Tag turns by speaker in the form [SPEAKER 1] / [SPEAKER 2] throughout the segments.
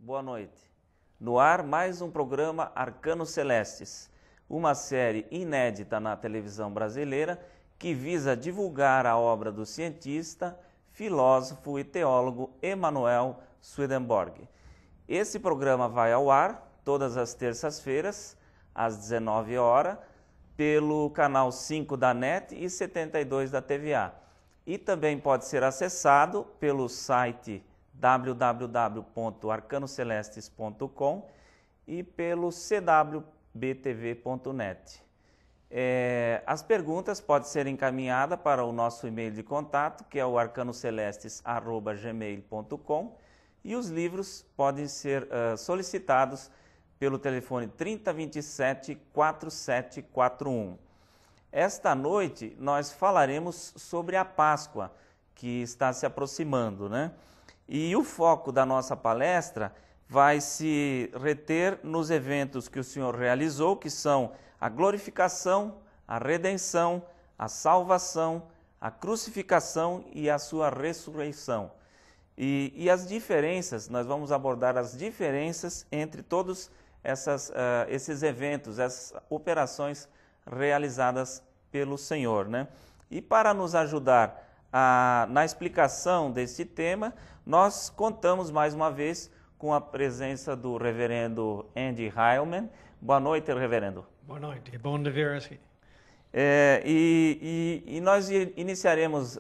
[SPEAKER 1] Boa noite. No ar, mais um programa Arcanos Celestes, uma série inédita na televisão brasileira que visa divulgar a obra do cientista, filósofo e teólogo Emanuel Swedenborg. Esse programa vai ao ar todas as terças-feiras, às 19 horas, pelo canal 5 da NET e 72 da TVA. E também pode ser acessado pelo site www.arcanocelestes.com e pelo cwbtv.net. As perguntas podem ser encaminhadas para o nosso e-mail de contato, que é o arcanocelestes@gmail.com, e os livros podem ser solicitados pelo telefone 3027-4741. Esta noite nós falaremos sobre a Páscoa, que está se aproximando, né? E o foco da nossa palestra vai se reter nos eventos que o Senhor realizou, que são a glorificação, a redenção, a salvação, a crucificação e a sua ressurreição. E as diferenças, nós vamos abordar as diferenças entre todos esses eventos, essas operações realizadas pelo Senhor, né? E para nos ajudar na explicação deste tema, nós contamos mais uma vez com a presença do reverendo Andy Heilman. Boa noite, reverendo.
[SPEAKER 2] Boa noite, é bom de ver aqui.
[SPEAKER 1] E nós iniciaremos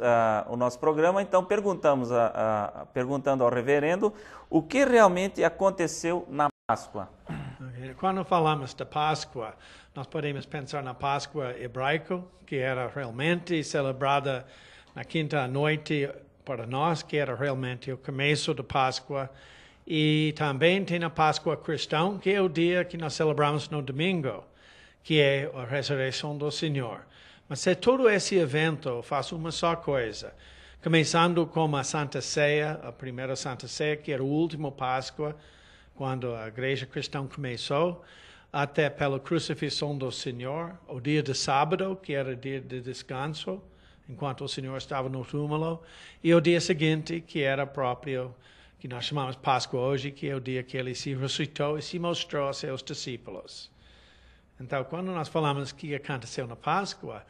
[SPEAKER 1] o nosso programa, então perguntando ao reverendo o que realmente aconteceu na Páscoa.
[SPEAKER 2] Okay. Quando falamos da Páscoa, nós podemos pensar na Páscoa hebraica, que era realmente celebrada na quinta noite para nós, que era realmente o começo da Páscoa. E também tem a Páscoa cristã, que é o dia que nós celebramos no domingo, que é a ressurreição do Senhor. Mas é todo esse evento faz uma só coisa, começando com a Santa Ceia, a primeira Santa Ceia, que era o último Páscoa, quando a igreja cristã começou, até pela crucifixão do Senhor, o dia de sábado, que era o dia de descanso, enquanto o Senhor estava no túmulo, e o dia seguinte, que era próprio, que nós chamamos Páscoa hoje, que é o dia que ele se ressuscitou e se mostrou a seus discípulos. Então, quando nós falamos que aconteceu na Páscoa,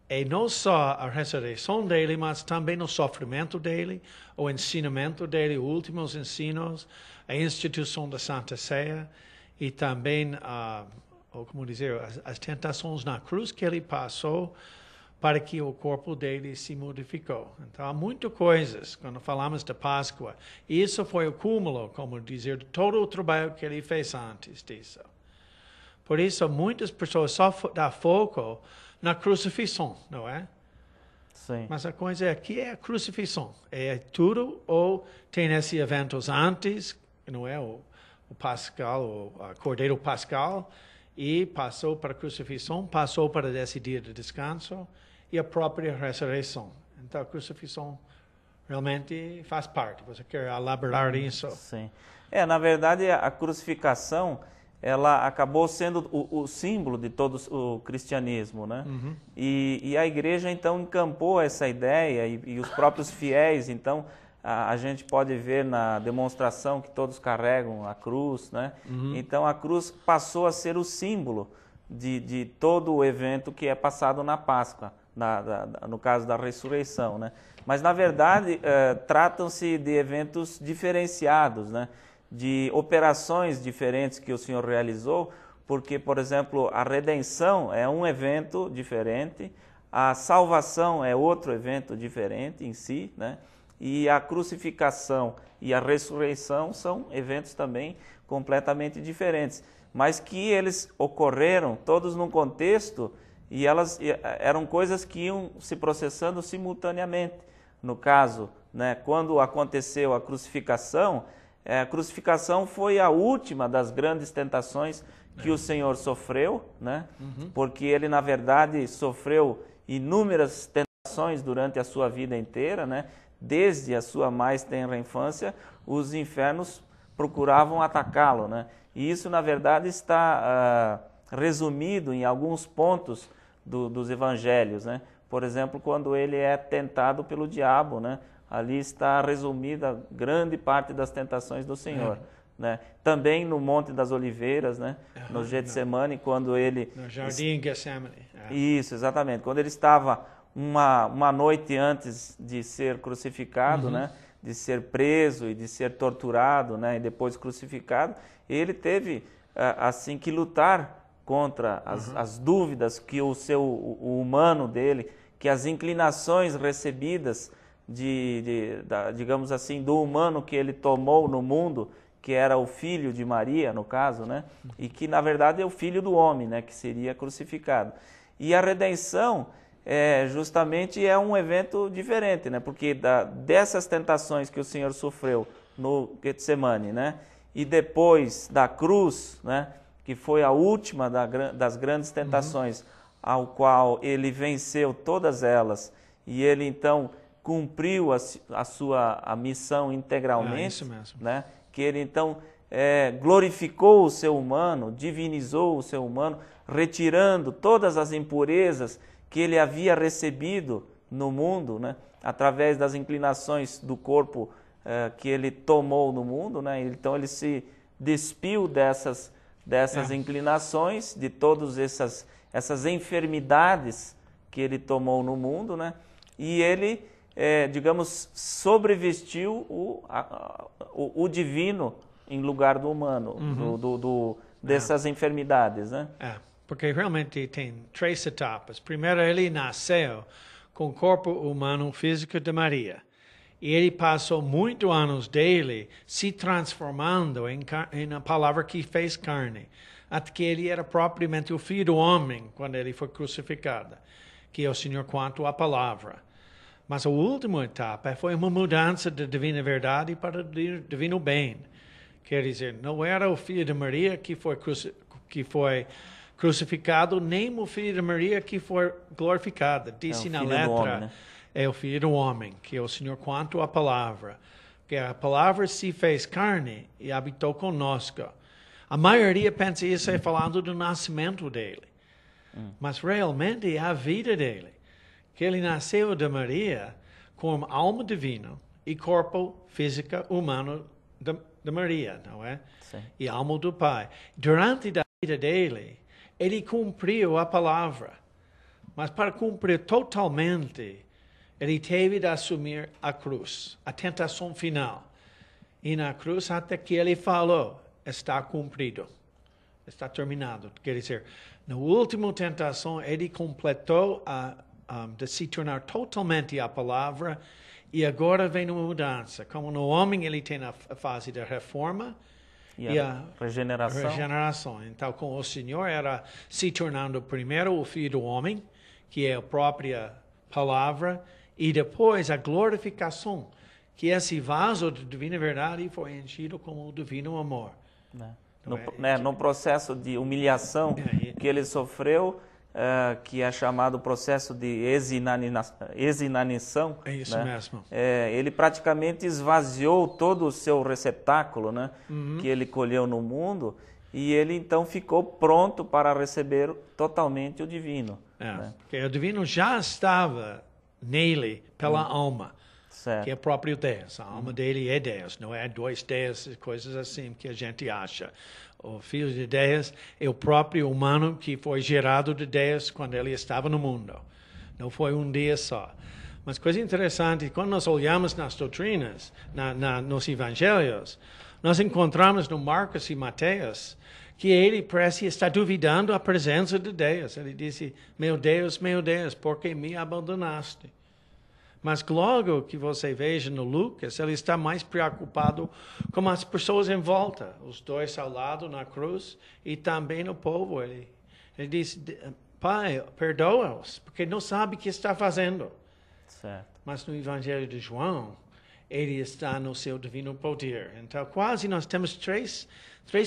[SPEAKER 2] é não só a ressurreição dele, mas também o sofrimento dele, o ensinamento dele, os últimos ensinos, a instituição da Santa Ceia e também, as tentações na cruz que ele passou para que o corpo dele se modificou. Então, há muitas coisas quando falamos da Páscoa. E isso foi o cúmulo, como dizer, de todo o trabalho que ele fez antes disso. Por isso, muitas pessoas só dão foco na crucifixão, não é?
[SPEAKER 1] Sim.
[SPEAKER 2] Mas a coisa é, que é a crucifixão? É tudo ou tem esses eventos antes, não é? O Pascal, o Cordeiro Pascal, e passou para a crucifixão, passou para esse dia de descanso e a própria ressurreição. Então, a crucifixão realmente faz parte. Você quer elaborar isso?
[SPEAKER 1] Sim. Na verdade, a crucificação, ela acabou sendo o símbolo de todo o cristianismo, né?
[SPEAKER 2] Uhum.
[SPEAKER 1] E a igreja, então, encampou essa ideia e os próprios fiéis, então, a gente pode ver na demonstração que todos carregam a cruz, né?
[SPEAKER 2] Uhum.
[SPEAKER 1] Então, a cruz passou a ser o símbolo de todo o evento que é passado na Páscoa, no caso da ressurreição, né? Mas, na verdade, tratam-se de eventos diferenciados, né? De operações diferentes que o Senhor realizou, porque, por exemplo, a redenção é um evento diferente, a salvação é outro evento diferente em si, né? E a crucificação e a ressurreição são eventos também completamente diferentes, mas que eles ocorreram todos num contexto e elas eram coisas que iam se processando simultaneamente. No caso, né, quando aconteceu a crucificação foi a última das grandes tentações que o Senhor sofreu, né?
[SPEAKER 2] Uhum.
[SPEAKER 1] Porque ele, na verdade, sofreu inúmeras tentações durante a sua vida inteira, né? Desde a sua mais tenra infância, os infernos procuravam atacá-lo, né? E isso, na verdade, está resumido em alguns pontos dos evangelhos, né? Por exemplo, quando ele é tentado pelo diabo, né? Ali está resumida grande parte das tentações do Senhor. né? Também no Monte das Oliveiras, né? No Getsemane, quando ele...
[SPEAKER 2] No Jardim Getsemane.
[SPEAKER 1] Isso, exatamente. Quando ele estava uma noite antes de ser crucificado, né? De ser preso e de ser torturado, né? E depois crucificado, ele teve assim que lutar contra as dúvidas que o humano dele, que as inclinações recebidas digamos assim, do humano que ele tomou no mundo, que era o filho de Maria, no caso, né? E que, na verdade, é o filho do homem, né? Que seria crucificado. E a redenção, justamente, é um evento diferente, né? Porque dessas tentações que o Senhor sofreu no Getsemane, né? E depois da cruz, né? Que foi a última das grandes tentações, ao qual ele venceu todas elas, e ele, então, cumpriu a missão integralmente,
[SPEAKER 2] isso mesmo.
[SPEAKER 1] né? Que ele então glorificou o ser humano, divinizou o ser humano, retirando todas as impurezas que ele havia recebido no mundo, né? Através das inclinações do corpo que ele tomou no mundo, né? Então ele se despiu dessas inclinações, de todas essas enfermidades que ele tomou no mundo, né? E ele digamos, sobrevestiu o divino em lugar do humano, dessas enfermidades, né?
[SPEAKER 2] Porque realmente tem 3 etapas. Primeiro, ele nasceu com o corpo humano físico de Maria. E ele passou muitos anos dele se transformando em a palavra que fez carne, até que ele era propriamente o Filho do Homem quando ele foi crucificado, que é o Senhor quanto à palavra. Mas a última etapa foi uma mudança da divina verdade para o divino bem. Quer dizer, não era o Filho de Maria que foi crucificado, nem o Filho de Maria que foi glorificado. Disse na letra,
[SPEAKER 1] homem, né?
[SPEAKER 2] É o Filho do Homem, que é o Senhor quanto à palavra. Que a palavra se fez carne e habitou conosco. A maioria pensa isso é falando do nascimento dele. Mas realmente é a vida dele. Que ele nasceu de Maria com alma divina e corpo físico humano de Maria, não é?
[SPEAKER 1] Sim.
[SPEAKER 2] E alma do Pai. Durante a vida dele, ele cumpriu a palavra. Mas para cumprir totalmente, ele teve de assumir a cruz, a tentação final. E na cruz, até que ele falou, está cumprido, está terminado. Quer dizer, na última tentação, ele completou de se tornar totalmente a palavra, e agora vem uma mudança. Como no homem ele tem a fase da reforma e a regeneração. Então, com o Senhor era se tornando primeiro o Filho do Homem, que é a própria palavra, e depois a glorificação, que esse vaso de divina verdade foi enchido com o divino amor.
[SPEAKER 1] No processo de humilhação que ele sofreu, que é chamado processo de exinanição.
[SPEAKER 2] É isso, né? Mesmo.
[SPEAKER 1] Ele praticamente esvaziou todo o seu receptáculo, né? Que ele colheu no mundo, e ele então ficou pronto para receber totalmente o divino. Né?
[SPEAKER 2] Porque o divino já estava nele pela alma,
[SPEAKER 1] certo.
[SPEAKER 2] Que é próprio Deus. A alma dele é Deus, não é 2 Deus, coisas assim que a gente acha. O Filho de Deus é o próprio humano que foi gerado de Deus quando ele estava no mundo. Não foi um dia só. Mas coisa interessante, quando nós olhamos nas doutrinas, nos evangelhos, nós encontramos no Marcos e Mateus que ele parece estar duvidando a presença de Deus. Ele disse, meu Deus, por que me abandonaste? Mas logo que você veja no Lucas, ele está mais preocupado com as pessoas em volta, os 2 ao lado na cruz e também o povo. Ele diz, Pai, perdoa-os, porque não sabe o que está fazendo.
[SPEAKER 1] Certo.
[SPEAKER 2] Mas no Evangelho de João, ele está no seu divino poder. Então, quase nós temos três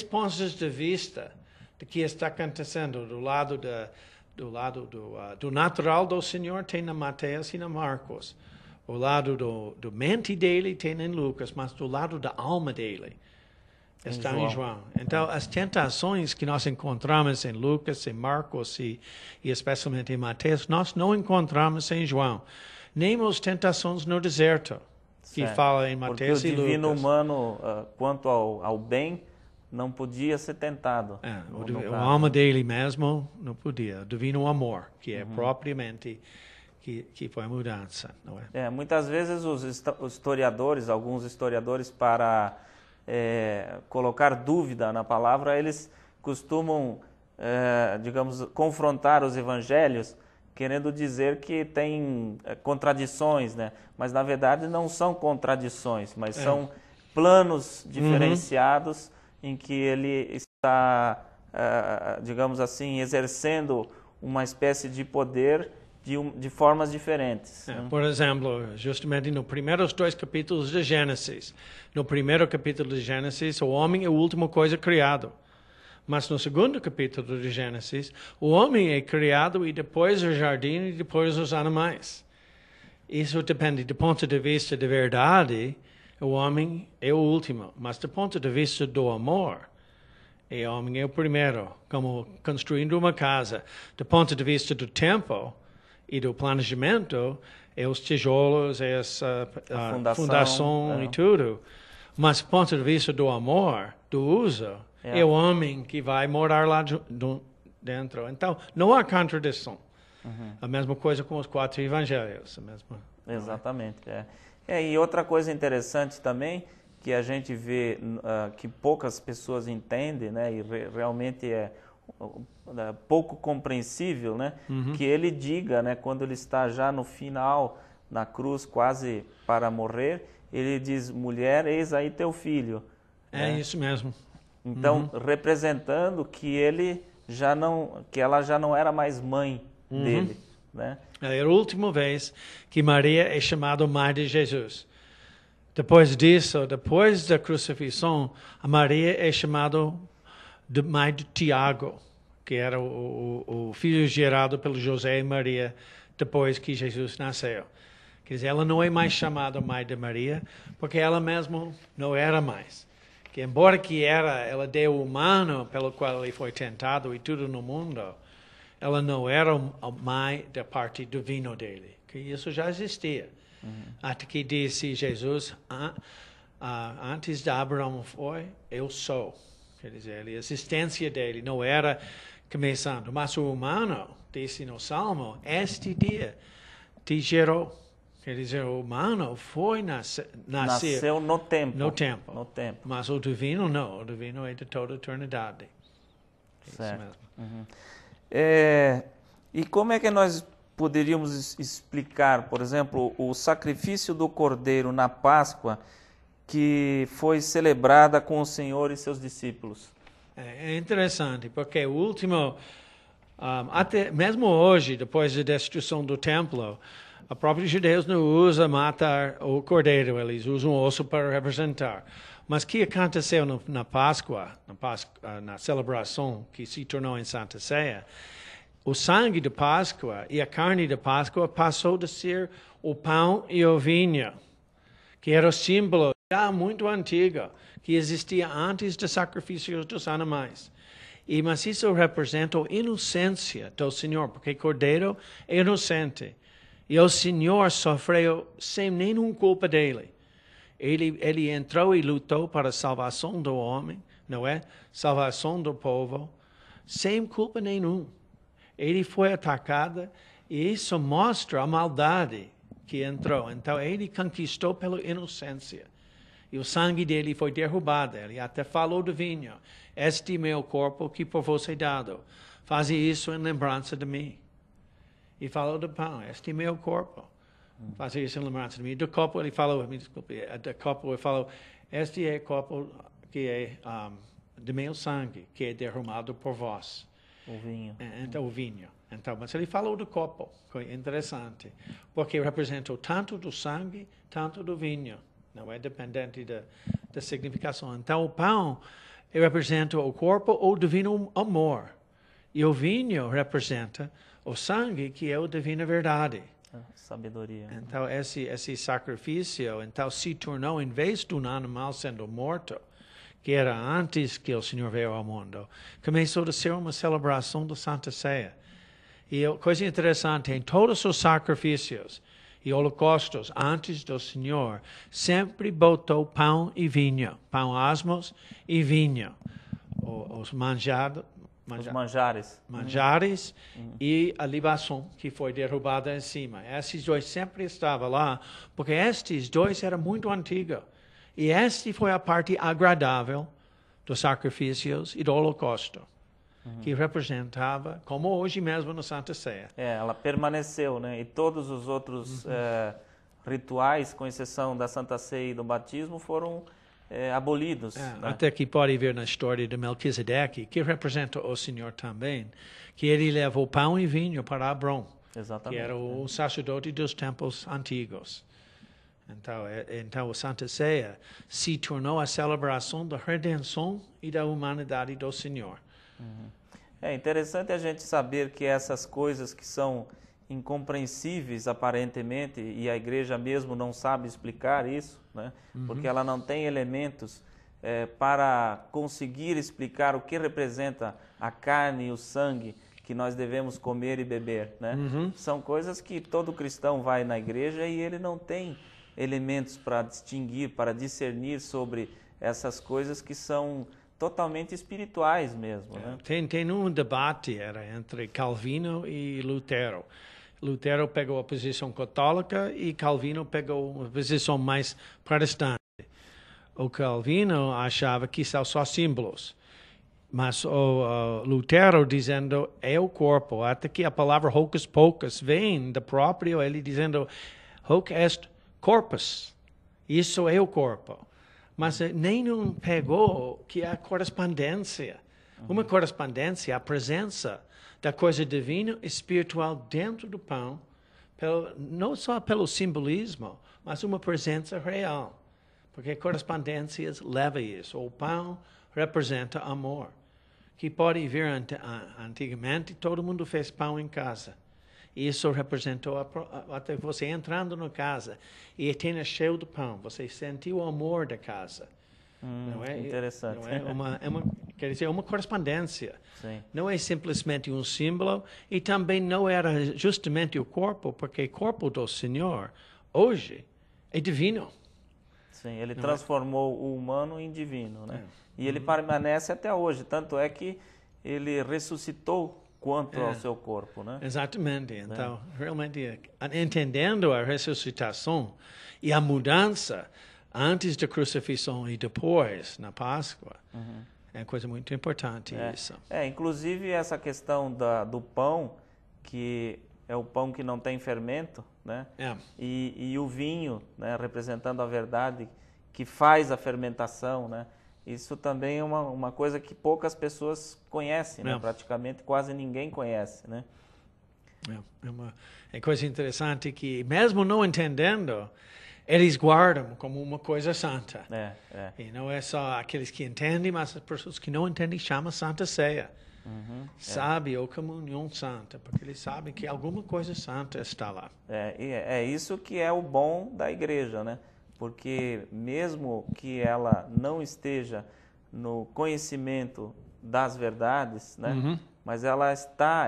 [SPEAKER 2] pontos de vista do que está acontecendo do lado do natural do Senhor tem na Mateus e na Marcos. O lado do mente dele tem em Lucas, mas do lado da alma dele está em João. Então, as tentações que nós encontramos em Lucas, em Marcos e especialmente em Mateus, nós não encontramos em João. Nem as tentações no deserto. que
[SPEAKER 1] Certo.
[SPEAKER 2] fala em
[SPEAKER 1] Porque
[SPEAKER 2] Mateus
[SPEAKER 1] o
[SPEAKER 2] e
[SPEAKER 1] divino
[SPEAKER 2] Lucas.
[SPEAKER 1] humano, quanto ao bem, não podia ser tentado.
[SPEAKER 2] O alma dele mesmo não podia. O divino amor, que é propriamente que foi a mudança, não é?
[SPEAKER 1] Muitas vezes os historiadores, alguns historiadores, para colocar dúvida na palavra, eles costumam, digamos, confrontar os evangelhos, querendo dizer que tem contradições, né? Mas na verdade não são contradições, mas são planos diferenciados em que ele está, digamos assim, exercendo uma espécie de poder de formas diferentes.
[SPEAKER 2] Por exemplo, justamente nos primeiros 2 capítulos de Gênesis, no primeiro capítulo de Gênesis, o homem é a última coisa criado. Mas no segundo capítulo de Gênesis, o homem é criado e depois o jardim e depois os animais. Isso depende do ponto de vista de verdade, o homem é o último. Mas do ponto de vista do amor, o homem é o primeiro, como construindo uma casa. Do ponto de vista do tempo e do planejamento, é os tijolos, é a fundação e tudo. Mas do ponto de vista do amor, do uso, é o homem que vai morar lá dentro. Então, não há contradição. A mesma coisa com os 4 evangelhos.
[SPEAKER 1] Exatamente. E outra coisa interessante também, que a gente vê que poucas pessoas entendem, né, e realmente é pouco compreensível, né, que ele diga, né, quando ele está já no final, na cruz, quase para morrer, ele diz: mulher, eis aí teu filho.
[SPEAKER 2] É isso mesmo.
[SPEAKER 1] Então, representando que ela já não era mais mãe dele, né?
[SPEAKER 2] É a última vez que Maria é chamada mãe de Jesus. Depois disso, depois da crucifixão, a Maria é chamada de mãe de Tiago, que era o filho gerado pelo José e Maria depois que Jesus nasceu. Quer dizer, ela não é mais chamada mãe de Maria, porque ela mesma não era mais. Que embora que ela deu o humano pelo qual ele foi tentado e tudo no mundo, ela não era a mãe da parte divina dele. Que isso já existia. Até que disse Jesus, antes de Abraão foi, eu sou. Quer dizer, a existência dele não era começando. Mas o humano, disse no Salmo, este dia te gerou. Quer dizer, o humano foi
[SPEAKER 1] nasceu no tempo.
[SPEAKER 2] No tempo. Mas o divino não. O divino é de toda a eternidade.
[SPEAKER 1] Certo. Isso mesmo. E como é que nós poderíamos explicar, por exemplo, o sacrifício do Cordeiro na Páscoa, que foi celebrada com o Senhor e seus discípulos?
[SPEAKER 2] É interessante, porque o último, até mesmo hoje, depois da destruição do templo, a própria judeus não usa matar o cordeiro, eles usam o osso para representar. Mas o que aconteceu na Páscoa, na celebração que se tornou em Santa Ceia, o sangue de Páscoa e a carne de Páscoa passou de ser o pão e o vinho, que era o símbolo já muito antigo, que existia antes dos sacrifícios dos animais. Mas isso representa a inocência do Senhor, porque cordeiro é inocente. E o Senhor sofreu sem nenhuma culpa dele. Ele entrou e lutou para a salvação do homem, não é? Salvação do povo, sem culpa nenhuma. Ele foi atacado e isso mostra a maldade que entrou. Então ele conquistou pela inocência. E o sangue dele foi derrubado. Ele até falou do vinho. Este meu corpo que por você é dado. Faze isso em lembrança de mim. E falou do pão, este é meu corpo. Faça isso em lembrança de mim. Do copo ele falou, me desculpe, do copo ele falou, este é o copo que é de meu sangue, que é derramado por vós.
[SPEAKER 1] O vinho.
[SPEAKER 2] Então, o vinho. Então, mas ele falou do copo, foi interessante, porque representou tanto do sangue, tanto do vinho. Não é dependente da significação. Então, o pão representa o corpo ou o divino amor. E o vinho representa o sangue, que é a divina verdade.
[SPEAKER 1] Sabedoria.
[SPEAKER 2] Então, esse sacrifício então, se tornou, em vez de um animal sendo morto, que era antes que o Senhor veio ao mundo, começou a ser uma celebração da Santa Ceia. E coisa interessante, em todos os sacrifícios e holocaustos antes do Senhor, sempre botou pão e vinho, pão asmos e vinho, os manjares e a libação que foi derrubada em cima. Esses dois sempre estavam lá, porque estes dois eram muito antigos. E esta foi a parte agradável dos sacrifícios e do holocausto, que representava, como hoje mesmo na Santa Ceia.
[SPEAKER 1] Ela permaneceu, né? E todos os outros rituais, com exceção da Santa Ceia e do batismo, foram abolidos. Né?
[SPEAKER 2] Até que pode ver na história de Melquisedeque, que representa o Senhor também, que ele levou pão e vinho para Abrão,
[SPEAKER 1] Exatamente,
[SPEAKER 2] que era o sacerdote dos templos antigos. Então, a Santa Ceia se tornou a celebração da redenção e da humanidade do Senhor.
[SPEAKER 1] É interessante a gente saber que essas coisas que são incompreensíveis aparentemente, e a igreja mesmo não sabe explicar isso, né? Porque ela não tem elementos para conseguir explicar o que representa a carne e o sangue que nós devemos comer e beber, né? São coisas que todo cristão vai na igreja e ele não tem elementos para distinguir, para discernir sobre essas coisas que são totalmente espirituais mesmo. Né?
[SPEAKER 2] Tem um debate entre Calvino e Lutero. Lutero pegou a posição católica e Calvino pegou uma posição mais protestante. O Calvino achava que são só símbolos, mas o Lutero dizendo é o corpo, até que a palavra hocus pocus vem do próprio ele dizendo hoc est corpus, isso é o corpo. Mas nenhum pegou que é a correspondência. Uma correspondência, a presença da coisa divina e espiritual dentro do pão, não só pelo simbolismo, mas uma presença real. Porque correspondências levam isso. O pão representa amor. Que pode ver antigamente, todo mundo fez pão em casa. Isso representou até você entrando na casa e tendo cheio de pão. Você sentiu o amor da casa.
[SPEAKER 1] Não é? Interessante.
[SPEAKER 2] Não é quer dizer, uma correspondência.
[SPEAKER 1] Sim.
[SPEAKER 2] Não é simplesmente um símbolo e também não era justamente o corpo, porque o corpo do Senhor hoje é divino.
[SPEAKER 1] Sim, ele transformou o humano em divino, né? E ele permanece até hoje, tanto é que ele ressuscitou quanto ao seu corpo, né?
[SPEAKER 2] Exatamente. Então, realmente, entendendo a ressuscitação e a mudança antes da crucifixão e depois, na Páscoa, é coisa muito importante isso.
[SPEAKER 1] Inclusive essa questão do pão, que é o pão que não tem fermento, né? E o vinho, né, representando a verdade, que faz a fermentação, né? Isso também é uma coisa que poucas pessoas conhecem, né? Praticamente quase ninguém conhece, né?
[SPEAKER 2] É coisa interessante que, mesmo não entendendo, eles guardam como uma coisa santa. E não é só aqueles que entendem, mas as pessoas que não entendem chamam Santa Ceia. Sabe, ou comunhão santa, porque eles sabem que alguma coisa santa está lá.
[SPEAKER 1] É isso que é o bom da igreja, né? Porque mesmo que ela não esteja no conhecimento das verdades, né? Mas ela está,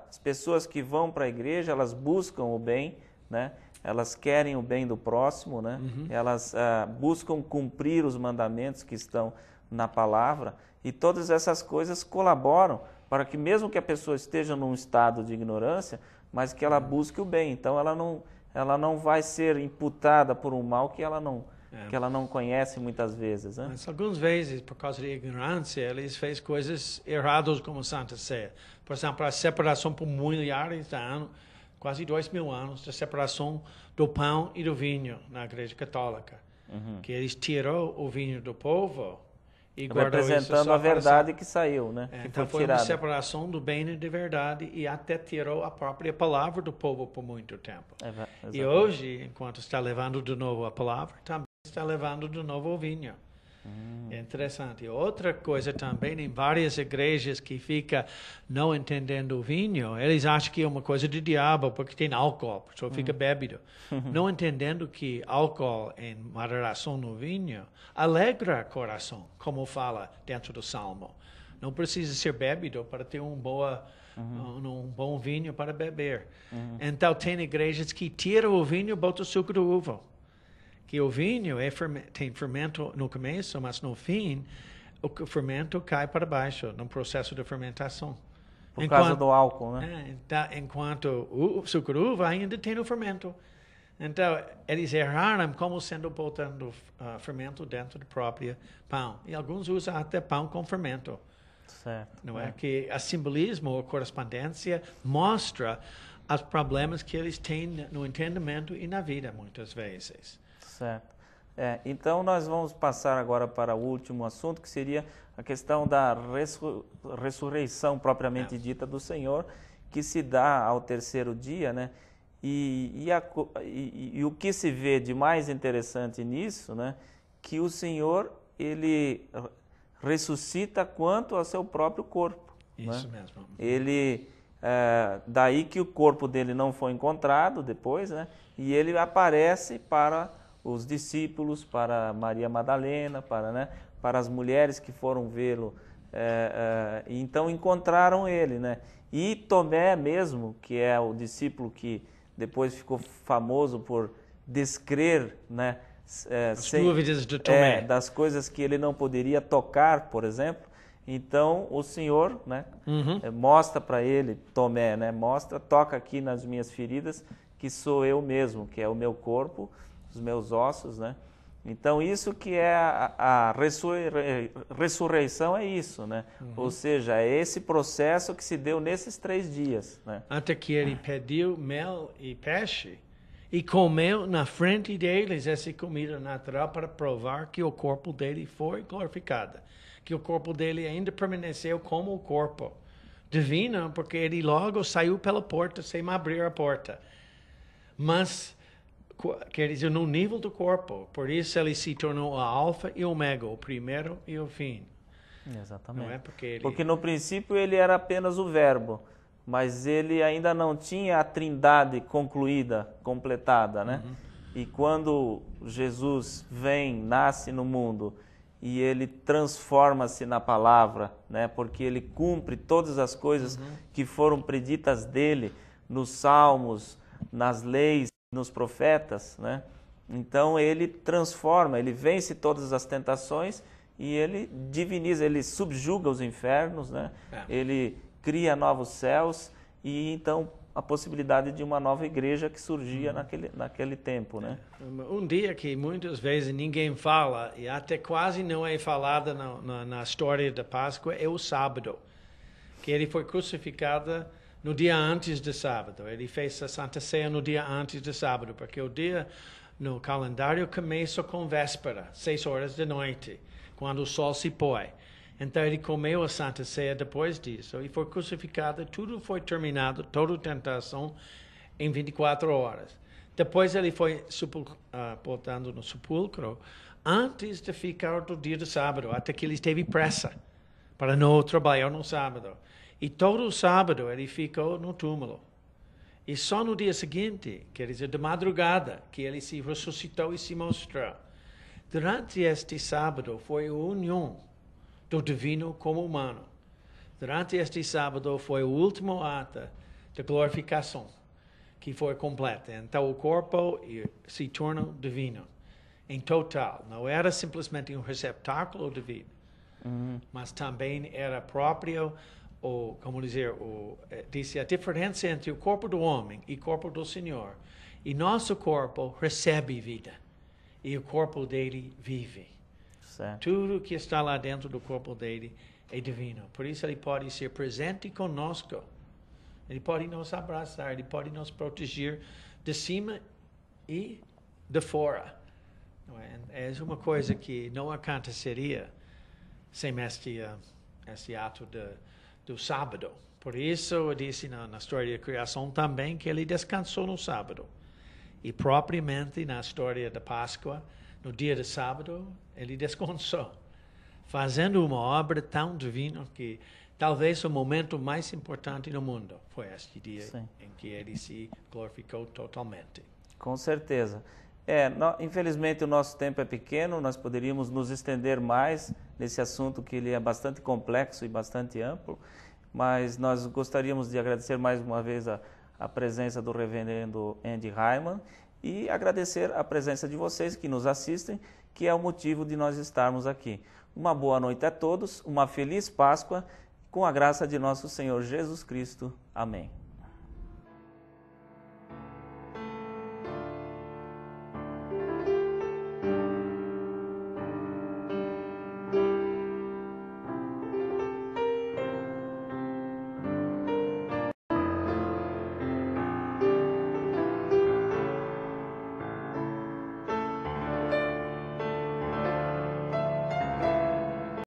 [SPEAKER 1] as pessoas que vão para a igreja, elas buscam o bem, né? Elas querem o bem do próximo, né? Elas buscam cumprir os mandamentos que estão na palavra, e todas essas coisas colaboram para que mesmo que a pessoa esteja num estado de ignorância, mas que ela busque o bem. Então ela não vai ser imputada por um mal que ela não conhece muitas vezes. Né?
[SPEAKER 2] Mas algumas vezes, por causa da ignorância, eles fez coisas erradas como Santa Ceia. Por exemplo, a separação por milhares de anos, quase 2000 anos, da separação do pão e do vinho na Igreja Católica. Que eles tirou o vinho do povo e guardou isso
[SPEAKER 1] representando a verdade que saiu, né? Que
[SPEAKER 2] então foi uma separação do bem e da verdade e até tirou a própria palavra do povo por muito tempo. E hoje, enquanto está levando de novo a palavra, também está levando de novo o vinho. É interessante. Outra coisa também, em várias igrejas que fica não entendendo o vinho, eles acham que é uma coisa de diabo, porque tem álcool, só fica bébido. Não entendendo que álcool em moderação no vinho alegra o coração, como fala dentro do Salmo. Não precisa ser bebido para ter um bom vinho para beber. Então, tem igrejas que tiram o vinho e botam suco do uva. Que o vinho tem fermento no começo, mas no fim, o fermento cai para baixo no processo de fermentação.
[SPEAKER 1] Por causa do álcool, né?
[SPEAKER 2] Enquanto o suco de uva ainda tem o fermento. Então, eles erraram como sendo botando fermento dentro do próprio pão. E alguns usam até pão com fermento.
[SPEAKER 1] Certo.
[SPEAKER 2] Não é? Que a simbolismo, a correspondência, mostra os problemas que eles têm no entendimento e na vida, muitas vezes.
[SPEAKER 1] Certo. Então, nós vamos passar agora para o último assunto, que seria a questão da ressurreição propriamente dita do Senhor, que se dá ao terceiro dia, né? E o que se vê de mais interessante nisso, né? Que o Senhor, ele ressuscita quanto ao seu próprio corpo.
[SPEAKER 2] Isso
[SPEAKER 1] né?
[SPEAKER 2] mesmo.
[SPEAKER 1] Ele, daí que o corpo dele não foi encontrado depois, né? E ele aparece para os discípulos, para Maria Madalena, para as mulheres que foram vê-lo, e então encontraram ele, né? E Tomé mesmo, que é o discípulo que depois ficou famoso por descrer, né?
[SPEAKER 2] As dúvidas de Tomé.
[SPEAKER 1] Das coisas que ele não poderia tocar, por exemplo. Então o Senhor, né? Mostra para ele, Tomé, né? Toca aqui nas minhas feridas, que sou eu mesmo, que é o meu corpo, os meus ossos, né? Então isso que é a ressurreição, é isso, né? Ou seja, é esse processo que se deu nesses 3 dias, né?
[SPEAKER 2] Até que ele pediu mel e peixe e comeu na frente deles essa comida natural para provar que o corpo dele foi glorificado, que o corpo dele ainda permaneceu como o corpo divino, porque ele logo saiu pela porta sem abrir a porta. Mas quer dizer, no nível do corpo. Por isso ele se tornou a alfa e o ômega, o primeiro e o fim.
[SPEAKER 1] Exatamente.
[SPEAKER 2] Não é?
[SPEAKER 1] Porque no princípio ele era apenas o verbo, mas ele ainda não tinha a trindade concluída, completada, né? E quando Jesus nasce no mundo e ele transforma-se na palavra, né? Porque ele cumpre todas as coisas que foram preditas dele nos salmos, nas leis, nos profetas, né? Então ele transforma, ele vence todas as tentações e ele diviniza, ele subjuga os infernos, né? Ele cria novos céus e então a possibilidade de uma nova igreja que surgia naquele tempo, né?
[SPEAKER 2] Um dia que muitas vezes ninguém fala e até quase não é falada na história da Páscoa é o sábado, que ele foi crucificado no dia antes do sábado. Ele fez a Santa Ceia no dia antes do sábado, porque o dia no calendário começa com véspera, 6 horas da noite, quando o sol se põe. Então ele comeu a Santa Ceia depois disso e foi crucificado, tudo foi terminado, toda a tentação em 24 horas. Depois ele foi botando no sepulcro antes de ficar do dia do sábado, até que ele teve pressa para não trabalhar no sábado. E todo o sábado ele ficou no túmulo. E só no dia seguinte, quer dizer, de madrugada, que ele se ressuscitou e se mostrou. Durante este sábado foi a união do divino com o humano. Durante este sábado foi o último ato de glorificação, que foi completa. Então o corpo se torna divino, em total. Não era simplesmente um receptáculo divino, mas também era próprio, disse a diferença entre o corpo do homem e o corpo do Senhor. E nosso corpo recebe vida, e o corpo dele vive.
[SPEAKER 1] Certo.
[SPEAKER 2] Tudo que está lá dentro do corpo dele é divino. Por isso ele pode ser presente conosco. Ele pode nos abraçar, ele pode nos proteger de cima e de fora. É uma coisa que não aconteceria sem este ato do sábado. Por isso eu disse na história da criação também que ele descansou no sábado. E propriamente na história da Páscoa, no dia do sábado, ele descansou, fazendo uma obra tão divina que talvez o momento mais importante no mundo foi este dia em que ele se glorificou totalmente.
[SPEAKER 1] Com certeza. Infelizmente o nosso tempo é pequeno, nós poderíamos nos estender mais nesse assunto que ele é bastante complexo e bastante amplo, mas nós gostaríamos de agradecer mais uma vez a presença do reverendo Andy Hyman e agradecer a presença de vocês que nos assistem, que é o motivo de nós estarmos aqui. Uma boa noite a todos, uma feliz Páscoa, com a graça de nosso Senhor Jesus Cristo. Amém.